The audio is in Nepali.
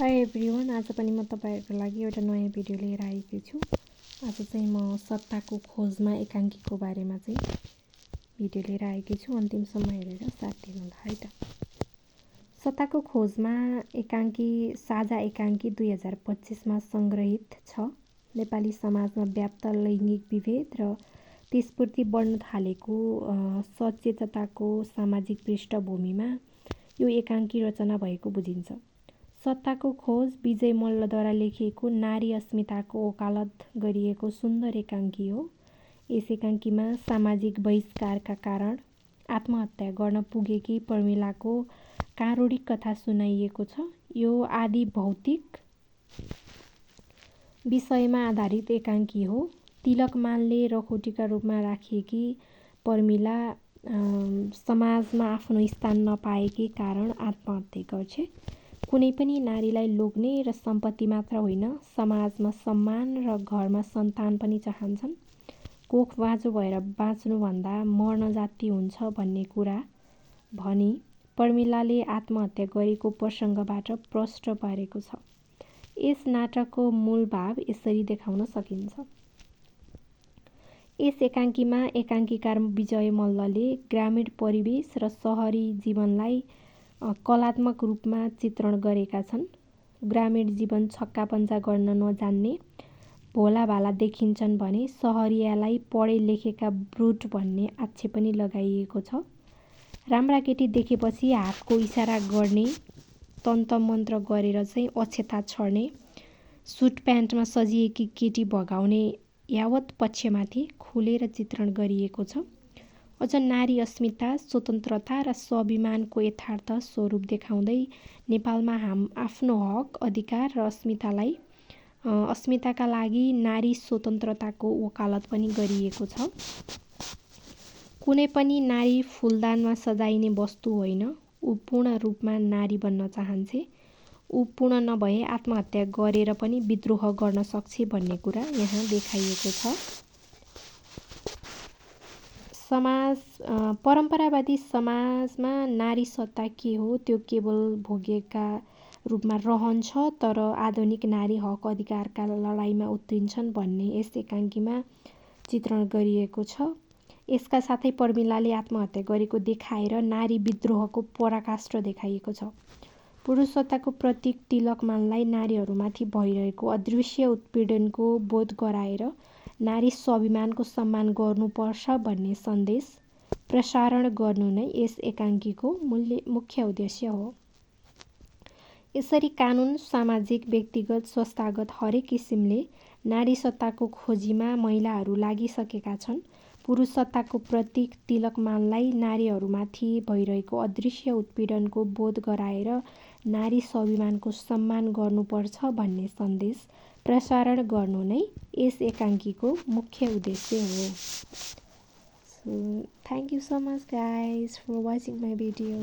हाई एभ्रिवान, आज पनि म तपाईहरुको लागि एउटा नयाँ भिडियो लिएर आएकी छु। आज चाहिँ म सत्ताको खोजमा एकाङ्कीको बारेमा चाहिँ भिडियो लिएर आएकी छु। अन्तिमसम्म हेरेर साथ दिनुहोला है त। सत्ताको खोजमा एकाङ्की साझा एकाङ्की 2025 मा संग्रहित छ। नेपाली समाजमा व्याप्त लैङ्गिक विभेद र त्यसप्रति बढ्न थालेको सचेतताको सामाजिक पृष्ठभूमिमा यो एकाङ्की रचना भएको बुझिन्छ। सत्ताको खोज विजय मल्लद्वारा लेखिएको नारी अस्मिताको वकालत गरिएको सुन्दर एकाङ्की हो। यस एकाङ्कीमा सामाजिक बहिष्कारका कारण आत्महत्या गर्न पुगेकी प्रमिलाको कारुणिक कथा सुनाइएको छ। यो आदि भौतिक विषयमा आधारित एकाङ्की हो। तिलकमानले रखौटीका रूपमा राखिएकी प्रमिला समाजमा आफ्नो स्थान नपाएकै कारण आत्महत्या गर्छे। कुनै पनि नारीलाई लोग्ने र सम्पत्ति मात्र होइन, समाजमा सम्मान र घरमा सन्तान पनि चाहन्छन्। कोख बाँझो भएर बाँच्नुभन्दा मर्न जाति हुन्छ भन्ने कुरा भनी प्रमिलाले आत्महत्या गरेको प्रसङ्गबाट प्रष्ट पारेको छ। यस नाटकको मूल भाव यसरी देखाउन सकिन्छ। यस एकाङ्कीमा एकाङ्कीकार विजय मल्लले ग्रामीण परिवेश र सहरी जीवनलाई कलात्मक रूपमा चित्रण गरेका छन्। ग्रामीण जीवन छक्का पञ्जा गर्न नजान्ने भोलाभाला देखिन्छन् भने सहरियालाई पढे लेखेका ब्रुट भन्ने आक्षेप पनि लगाइएको छ। राम्रा केटी देखेपछि हातको इसारा गर्ने, तन्त्रमन्त्र गरेर चाहिँ अक्षता छर्ने, सुट प्यान्टमा सजिएकी केटी भगाउने यावत पक्षमाथि खुलेर चित्रण गरिएको छ। अझ नारी अस्मिता, स्वतन्त्रता र स्वाभिमानको यथार्थ स्वरूप देखाउँदै नेपालमा आफ्नो हक, अधिकार र अस्मिताका लागि नारी स्वतन्त्रताको वकालत पनि गरिएको छ। कुनै पनि नारी फूलदानमा सजाइने वस्तु होइन। ऊ पूर्ण रूपमा नारी बन्न चाहन्छे। ऊ पूर्ण नभए आत्महत्या गरेर पनि विद्रोह गर्न सक्छे भन्ने कुरा यहाँ देखाइएको छ। परम्परावादी समाजमा नारी सत्ता के हो त्यो केवल भोग्यका रूपमा रहन्छ, तर आधुनिक नारी हक अधिकारका लडाईँमा उत्रिन्छन् भन्ने यस एकाङ्कीमा चित्रण गरिएको छ। यसका साथै प्रमिलाले आत्महत्या गरेको देखाएर नारी विद्रोहको पराकाष्ठ देखाइएको छ। पुरुषसत्ताको प्रतीक तिलकमानलाई नारीहरूमाथि भइरहेको अदृश्य उत्पीडनको बोध गराएर नारी स्वाभिमानको सम्मान गर्नुपर्छ भन्ने सन्देश प्रसारण गर्नु नै यस एकाङ्कीको मुख्य उद्देश्य हो। यसरी कानुन, सामाजिक, व्यक्तिगत, संस्थागत हरेक किसिमले नारी सत्ताको खोजीमा महिलाहरू लागिसकेका छन्। पुरुष सत्ताको प्रतीक तिलकमानलाई नारीहरूमाथि भइरहेको अदृश्य उत्पीडनको बोध गराएर नारी स्वाभिमानको सम्मान गर्नुपर्छ भन्ने सन्देश प्रसारण गर्नु नै यस एकाङ्कीको मुख्य उद्देश्य हो। So, thank you so much guys for watching my video.